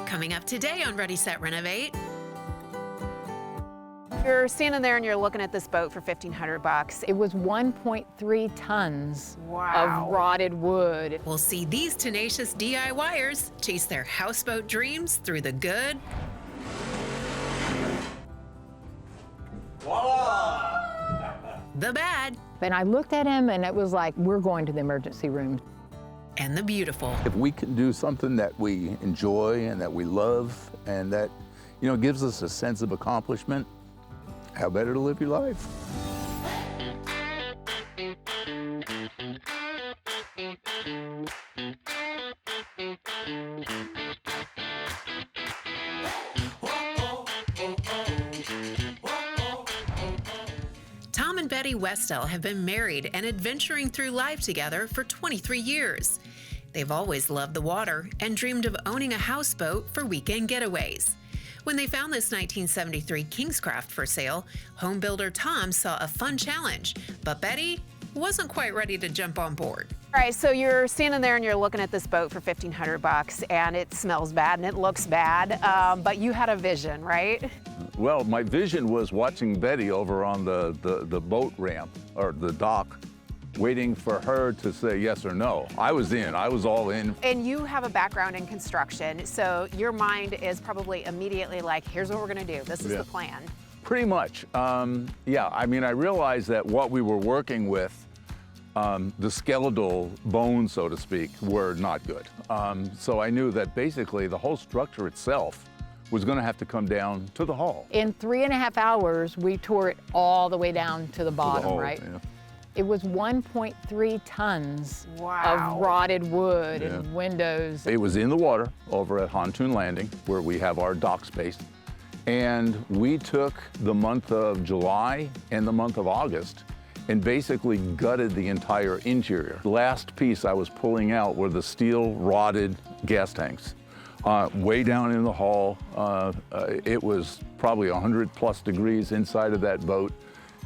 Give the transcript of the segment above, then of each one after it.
Coming up today on Ready, Set, Renovate. You're standing there and you're looking at this boat for $1,500. It was 1.3 tons Wow. of rotted wood. We'll see these tenacious DIYers chase their houseboat dreams through the good, the bad, And I looked at him and it was like, we're going to the emergency room. and the beautiful. If we can do something that we enjoy and that we love and that, gives us a sense of accomplishment, how better to live your life? Tom and Betty Westell have been married and adventuring through life together for 23 years. They've always loved the water and dreamed of owning a houseboat for weekend getaways. When they found this 1973 Kingscraft for sale, home builder Tom saw a fun challenge, but Betty wasn't quite ready to jump on board. All right, so you're standing there and you're looking at this boat for $1,500, and it smells bad and it looks bad, but you had a vision, right? Well, my vision was watching Betty over on the boat ramp or the dock, waiting for her to say yes or no. I was in, I was all in. And you have a background in construction, so your mind is probably immediately like, here's what we're gonna do. This is the plan. Pretty much, yeah. I mean, I realized that what we were working with, the skeletal bones, so to speak, were not good. So I knew that basically the whole structure itself was gonna have to come down to the hull. In 3.5 hours, we tore it all the way down to the bottom, hull, right? yeah. It was 1.3 tons Wow. of rotted wood and windows. It was in the water over at Pontoon Landing, where we have our dock space. And we took the month of July and the month of August and basically gutted the entire interior. The last piece I was pulling out were the steel rotted gas tanks. Way down in the hull, it was probably 100+ degrees inside of that boat.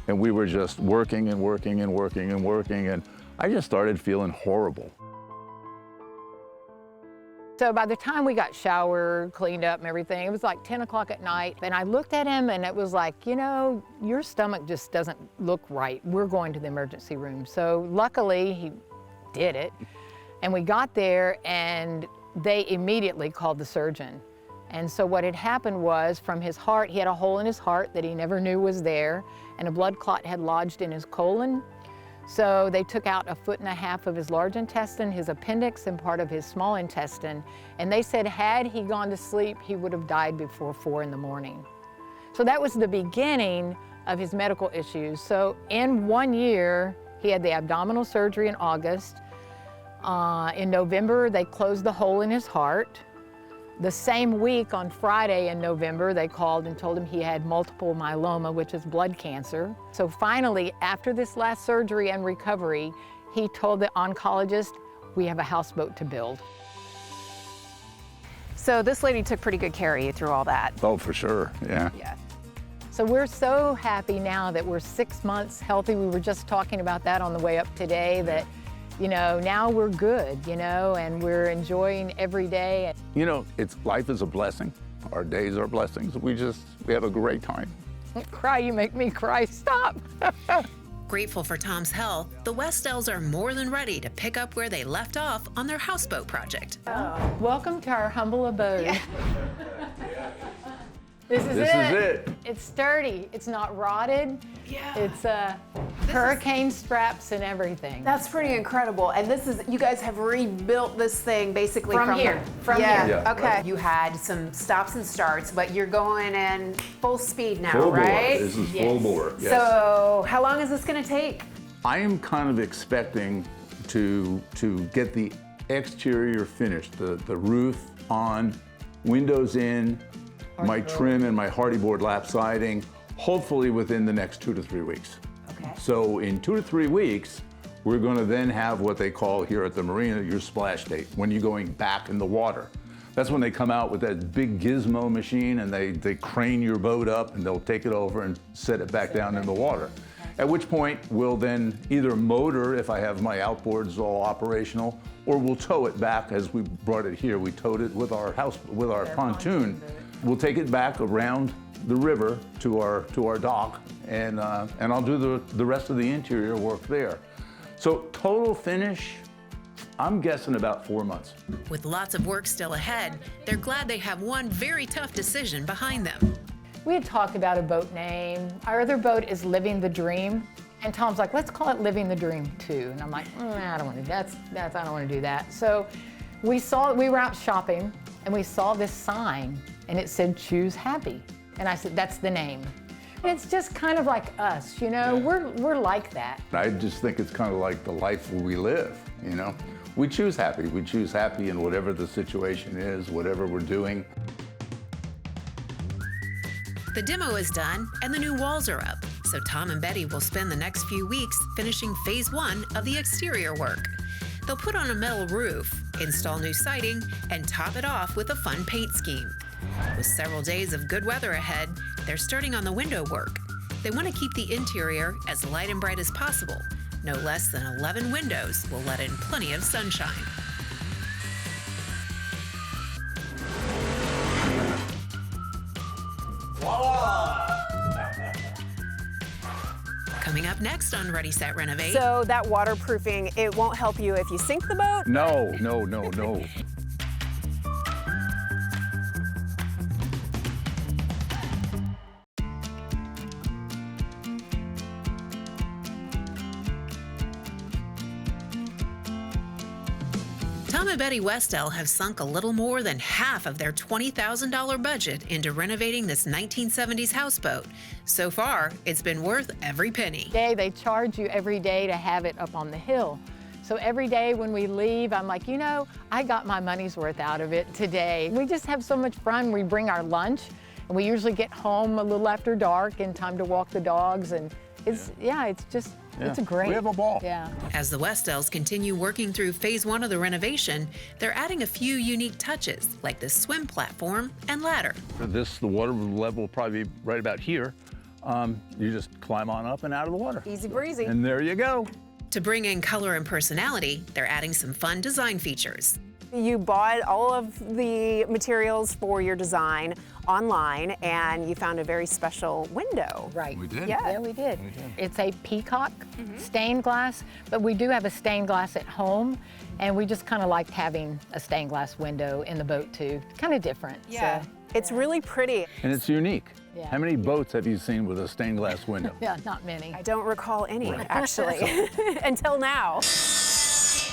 And we were just working and working and working and working, and I just started feeling horrible. So by the time we got showered, cleaned up and everything, it was like 10 o'clock at night. And I looked at him and it was like, your stomach just doesn't look right. We're going to the emergency room. So luckily he did it. And we got there and they immediately called the surgeon. And so what had happened was, from his heart, he had a hole in his heart that he never knew was there, and a blood clot had lodged in his colon. So they took out 1.5 feet of his large intestine, his appendix, and part of his small intestine. And they said had he gone to sleep, he would have died before 4 in the morning. So that was the beginning of his medical issues. So in 1 year, he had the abdominal surgery in August. In November, they closed the hole in his heart. The same week, on Friday in November, they called and told him he had multiple myeloma, which is blood cancer. So finally, after this last surgery and recovery, he told the oncologist, we have a houseboat to build. So this lady took pretty good care of you through all that. Oh, for sure, yeah. Yeah. So we're so happy now that we're 6 months healthy. We were just talking about that on the way up today, that now we're good, and we're enjoying every day. Life is a blessing. Our days are blessings. We have a great time. Cry, you make me cry, stop. Grateful for Tom's health, the Westells are more than ready to pick up where they left off on their houseboat project. Welcome to our humble abode. Yeah. This is it. It's sturdy, it's not rotted. Yeah. It's hurricane straps and everything. That's pretty incredible. And you guys have rebuilt this thing basically From here. From here. Yeah, okay. right. You had some stops and starts, but you're going in full speed now, Full bore. right? This is full bore. Yes. So how long is this going to take? I am kind of expecting to get the exterior finished, the roof on, windows in, my trim and my hardy board lap siding, hopefully within the next 2 to 3 weeks. Okay. So in 2 to 3 weeks, we're going to then have what they call here at the marina your splash date, when you're going back in the water. That's when they come out with that big gizmo machine and they crane your boat up and they'll take it over and set it back down in the water. At which point we'll then either motor if I have my outboards all operational, or we'll tow it back as we brought it here. We towed it with our pontoon. We'll take it back around the river to our dock, and I'll do the rest of the interior work there. So total finish, I'm guessing about 4 months. With lots of work still ahead, they're glad they have one very tough decision behind them. We had talked about a boat name. Our other boat is Living the Dream. And Tom's like, let's call it Living the Dream 2. And I'm like, I don't want to, I don't want to do that. So we were out shopping and we saw this sign and it said, Choose Happy. And I said, that's the name. And it's just kind of like us, you know, we're like that. I just think it's kind of like the life we live, you know. We choose happy. We choose happy in whatever the situation is, whatever we're doing. The demo is done and the new walls are up, so Tom and Betty will spend the next few weeks finishing phase 1 of the exterior work. They'll put on a metal roof, install new siding, and top it off with a fun paint scheme. With several days of good weather ahead, they're starting on the window work. They want to keep the interior as light and bright as possible. No less than 11 windows will let in plenty of sunshine. Coming up next on Ready, Set, Renovate. So that waterproofing, it won't help you if you sink the boat? No. Tom and Betty Westell have sunk a little more than half of their $20,000 budget into renovating this 1970s houseboat. So far, it's been worth every penny. They charge you every day to have it up on the hill. So every day when we leave, I'm like, you know, I got my money's worth out of it today. We just have so much fun. We bring our lunch, and we usually get home a little after dark in time to walk the dogs, and it's it's great. We have a ball. Yeah. As the Westells continue working through phase 1 of the renovation, they're adding a few unique touches, like the swim platform and ladder. For this, the water level will probably be right about here. You just climb on up and out of the water. Easy breezy. And there you go. To bring in color and personality, they're adding some fun design features. You bought all of the materials for your design online, and you found a very special window. Right. We did. Yeah, we did. It's a peacock stained glass, but we do have a stained glass at home, and we just kind of liked having a stained glass window in the boat too. Kind of different. Yeah. So, It's really pretty. And it's unique. Yeah. How many boats have you seen with a stained glass window? yeah, not many. I don't recall any, actually, until now.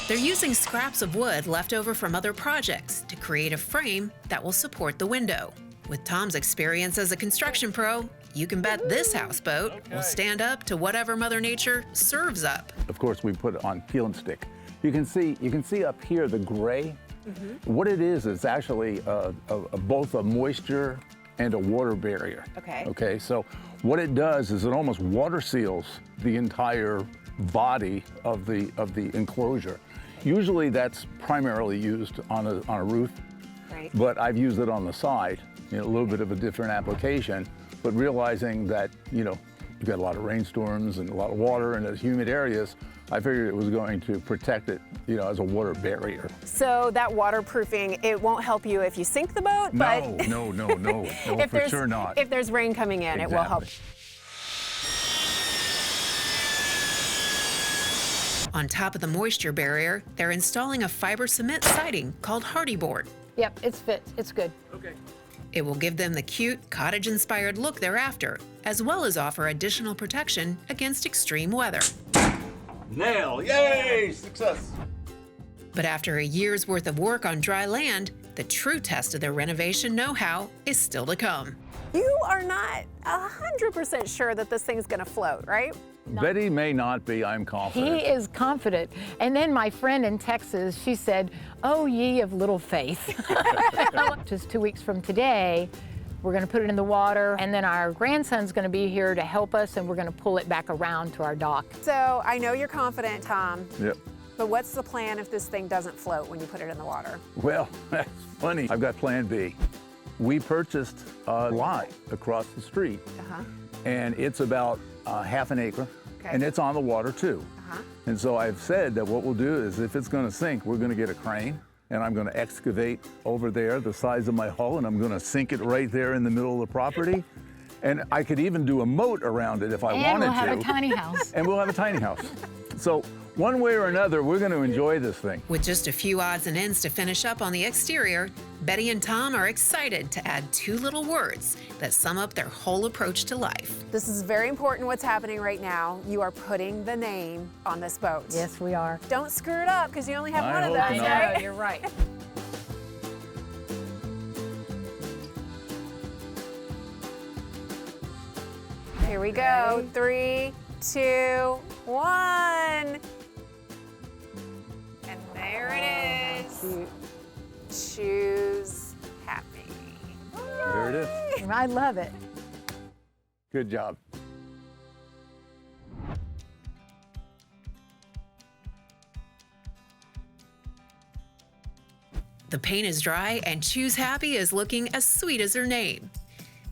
They're using scraps of wood left over from other projects to create a frame that will support the window. With Tom's experience as a construction pro, you can bet this houseboat will stand up to whatever Mother Nature serves up. Of course, we put it on peel and stick. You can see up here the gray. What it is actually both a moisture and a water barrier. Okay. Okay, so what it does is it almost water seals the entire body of the enclosure. Usually that's primarily used on a roof, Right. but I've used it on the side, a little bit of a different application, but realizing that, you've got a lot of rainstorms and a lot of water in the humid areas, I figured it was going to protect it, as a water barrier. So that waterproofing, it won't help you if you sink the boat, but No, for sure not. if there's rain coming in, it will help. On top of the moisture barrier, they're installing a fiber cement siding called Hart board. Yep, it fits. It's good. It will give them the cute, cottage-inspired look they're after, as well as offer additional protection against extreme weather. Nail! Yay! Success! But after a year's worth of work on dry land, the true test of their renovation know-how is still to come. You are not 100% sure that this thing's gonna float, right? Betty may not be, I'm confident. He is confident. And then my friend in Texas, she said, "Oh, ye of little faith." Just 2 weeks from today, we're going to put it in the water, and then our grandson's going to be here to help us, and we're going to pull it back around to our dock. So I know you're confident, Tom, Yep. but what's the plan if this thing doesn't float when you put it in the water? Well, that's funny. I've got plan B. We purchased a lot across the street, and it's about half an acre, and it's on the water too. And so I've said that what we'll do is if it's going to sink, we're going to get a crane, and I'm going to excavate over there the size of my hull, and I'm going to sink it right there in the middle of the property. And I could even do a moat around it if I wanted to. And we'll have a tiny house. And we'll have a tiny house. So one way or another, we're going to enjoy this thing. With just a few odds and ends to finish up on the exterior, Betty and Tom are excited to add 2 little words that sum up their whole approach to life. This is very important what's happening right now. You are putting the name on this boat. Yes, we are. Don't screw it up because you only have I one of hope those, not. right? You're right. Here we go. 3, 2, 1. And there it is. Cute. Choose happy. There it is. I love it. Good job. The paint is dry and Choose Happy is looking as sweet as her name.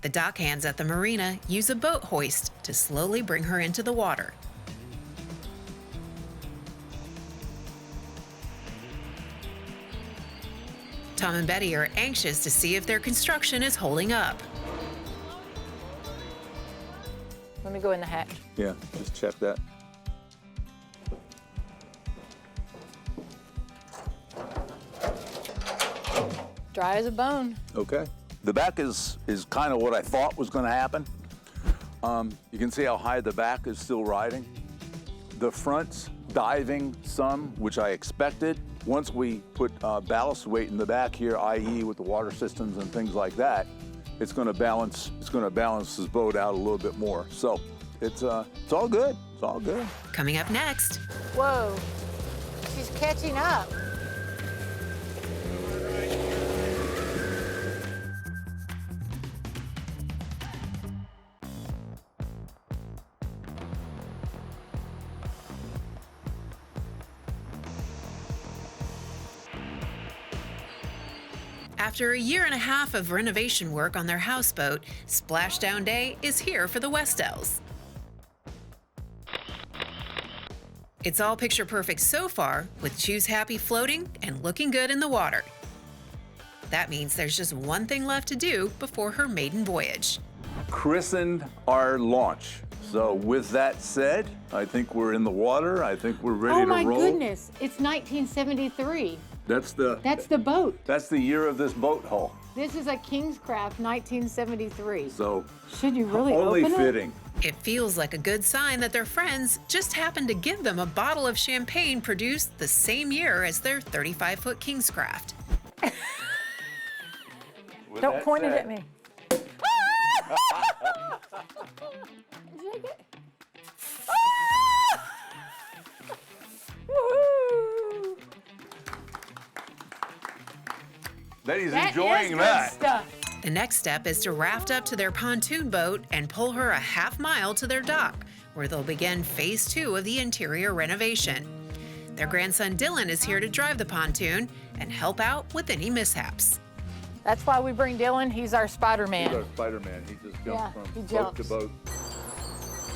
The dock hands at the marina use a boat hoist to slowly bring her into the water. Tom and Betty are anxious to see if their construction is holding up. Let me go in the hatch. Yeah, just check that. Dry as a bone. Okay. The back is kind of what I thought was going to happen. You can see how high the back is still riding. The front's diving some, which I expected. Once we put ballast weight in the back here, i.e. with the water systems and things like that, it's going to balance this boat out a little bit more. So it's all good. It's all good. Coming up next, Whoa, she's catching up. after a year and a half of renovation work on their houseboat, Splashdown Day is here for the Westells. It's all picture perfect so far, with Choose Happy floating and looking good in the water. That means there's just one thing left to do before her maiden voyage. Christened our launch. So with that said, I think we're in the water. I think we're ready to roll. Oh my goodness, it's 1973. That's the boat. That's the year of this boat hull. This is a Kingscraft 1973. So Should you really only open fitting. It feels like a good sign that their friends just happened to give them a bottle of champagne produced the same year as their 35-foot Kingscraft. With Don't that point it said- at me. Shake it. Woohoo! Betty's That enjoying is good that. stuff. The next step is to raft up to their pontoon boat and pull her a half-mile to their dock, where they'll begin phase 2 of the interior renovation. Their grandson Dylan is here to drive the pontoon and help out with any mishaps. That's why we bring Dylan. He's our Spider-Man. He's our Spider-Man. He just jumps Yeah, from he boat to jumps. boat.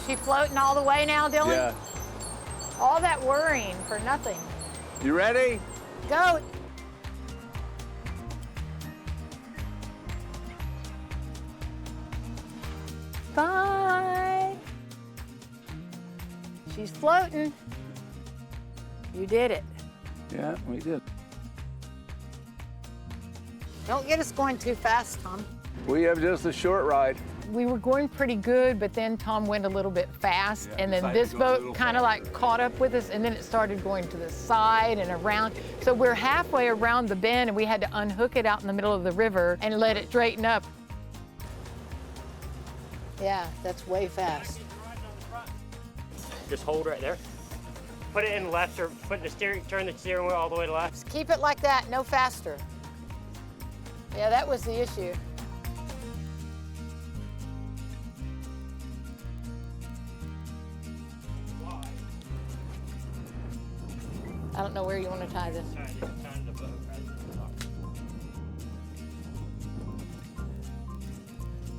She floating all the way now, Dylan? Yeah. All that worrying for nothing. You ready? Go. Bye. She's floating. You did it. Yeah, we did. Don't get us going too fast, Tom. We have just a short ride. We were going pretty good, but then Tom went a little bit fast, Yeah, and then decided this to go a little boat kind of like faster. caught up with us, and then it started going to the side and around. So we're halfway around the bend, and we had to unhook it out in the middle of the river and let it straighten up. Yeah, that's way fast. Just hold right there. Put it in left or put the steering, turn the steering wheel all the way to left. Just keep it like that, no faster. Yeah, that was the issue. I don't know where you want to tie this. Turn the boat right at the top.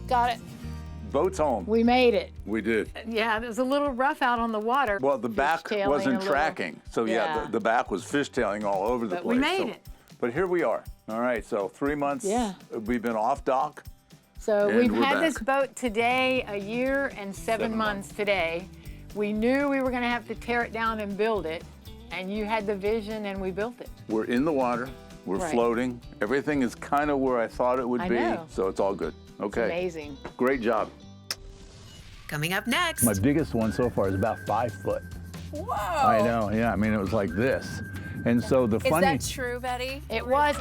Got it. boat's home. We made it. We did. Yeah, it was a little rough out on the water. Well, the back Fishtailing wasn't a little. tracking. So yeah, Yeah. the back was fishtailing all over the But place. we made So- it. But here we are. All right, so 3 months. Yeah. We've been off dock. So And we've we're had back. this boat today a year and 7 months today. We knew we were going to have to tear it down and build it, and you had the vision and we built it. We're in the water. We're Right. floating. Everything is kind of where I thought it would I be. know. So it's all good. Okay. Amazing. Great job. Coming up next. My biggest one so far is about 5 foot. Whoa. I know, yeah. I mean, it was like this. And so the Is funny. that true, Betty? It was.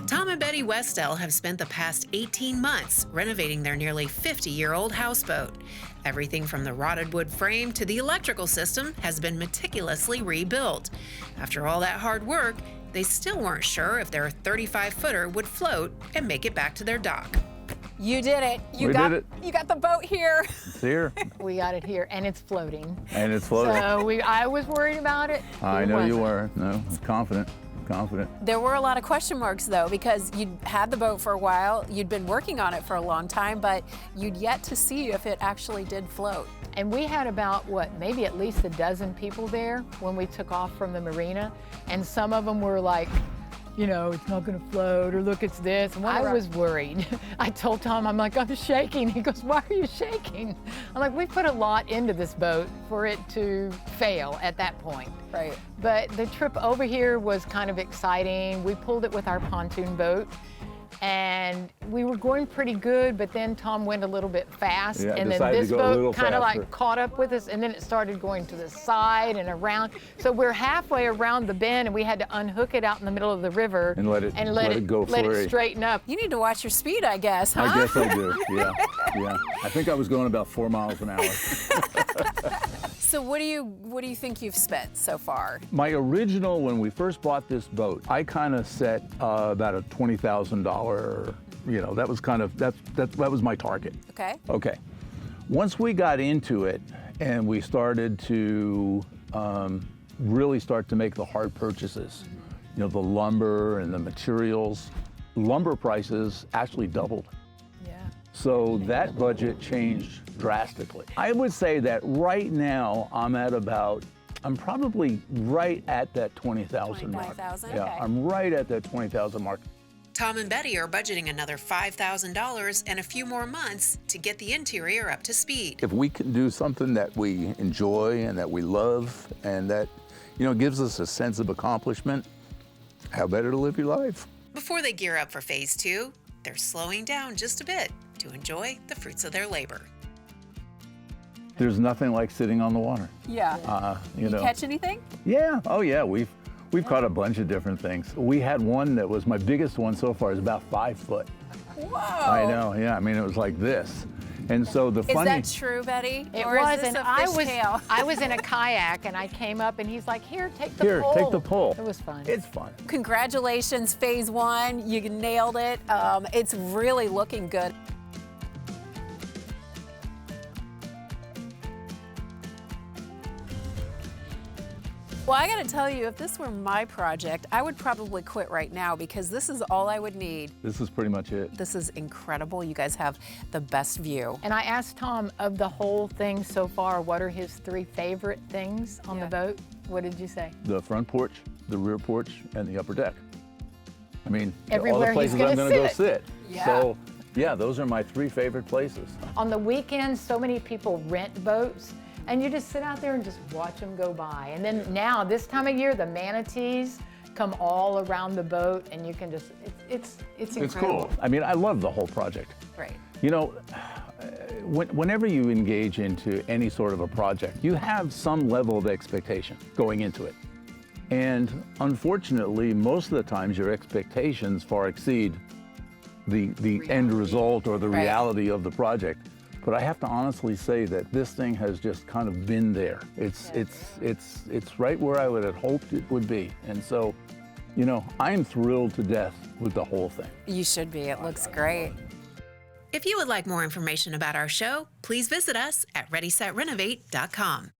Tom and Betty Westell have spent the past 18 months renovating their nearly 50-year-old houseboat. Everything from the rotted wood frame to the electrical system has been meticulously rebuilt. After all that hard work, they still weren't sure if their 35-footer would float and make it back to their dock. You did it. You We got did it. You got the boat here. It's here. We got it here, and it's floating. And it's floating. So I was worried about it. I It know you wasn't. were. No, confident. Confident. There were a lot of question marks though, because you'd had the boat for a while, you'd been working on it for a long time, but you'd yet to see if it actually did float. And we had about, maybe at least a dozen people there when we took off from the marina. And some of them were like, you know, it's not gonna float, or look, it's this. And I was worried. I told Tom, I'm like, I'm shaking. He goes, why are you shaking? I'm like, we put a lot into this boat for it to fail at that point. Right. But the trip over here was kind of exciting. We pulled it with our pontoon boat, and we were going pretty good, but then Tom went a little bit fast, Yeah, and then decided to this go a little boat kind of faster. like caught up with us, and then it started going to the side and around. So we're halfway around the bend, and we had to unhook it out in the middle of the river And let it go let free. it straighten up. You need to watch your speed, I guess, huh? I guess I do. Yeah. Yeah. I think I was going about 4 miles an hour. So what do you think you've spent so far? My original, when we first bought this boat, I kind of set about a $20,000. You know, that was kind of that was my target. Okay. Okay. Once we got into it and we started to really start to make the hard purchases, you know, the lumber and the materials, lumber prices actually doubled. Yeah. So that budget changed drastically. I would say that right now I'm probably right at that 20,000 mark. 20,000, Yeah, okay. I'm right at that 20,000 mark. Tom and Betty are budgeting another $5,000 and a few more months to get the interior up to speed. If we can do something that we enjoy and that we love and that, you know, gives us a sense of accomplishment, how better to live your life? Before they gear up for phase 2, they're slowing down just a bit to enjoy the fruits of their labor. There's nothing like sitting on the water. Yeah. You know. Catch anything? Yeah. Oh, yeah. We've caught a bunch of different things. We had one that was my biggest one so far is about 5 foot. Whoa. I know. Yeah. I mean, it was like this. And so the Is funny. that true, Betty? It or was, is this and a fishtail? I was in a kayak, and I came up, and he's like, "Here, take the Here, pole." take the pole. It was fun. It's fun. Congratulations, phase 1. You nailed it. It's really looking good. Well, I gotta tell you, if this were my project, I would probably quit right now because this is all I would need. This is pretty much it. This is incredible. You guys have the best view. And I asked Tom, of the whole thing so far, what are his 3 favorite things on the boat? What did you say? The front porch, the rear porch, and the upper deck. I mean, all Everywhere the he's places I'm gonna going to go sit. sit. Yeah. So, yeah, those are my 3 favorite places. On the weekends, so many people rent boats, and you just sit out there and just watch them go by. And then now, this time of year, the manatees come all around the boat, and you can just, it's incredible. It's cool. I mean, I love the whole project. Right. You know, whenever you engage into any sort of a project, you have some level of expectation going into it. And unfortunately, most of the times your expectations far exceed the end result or the Right. reality of the project. But I have to honestly say that this thing has just kind of been there. It's right where I would have hoped it would be. And so, you know, I am thrilled to death with the whole thing. You should be. It looks great. If you would like more information about our show, please visit us at ReadySetRenovate.com.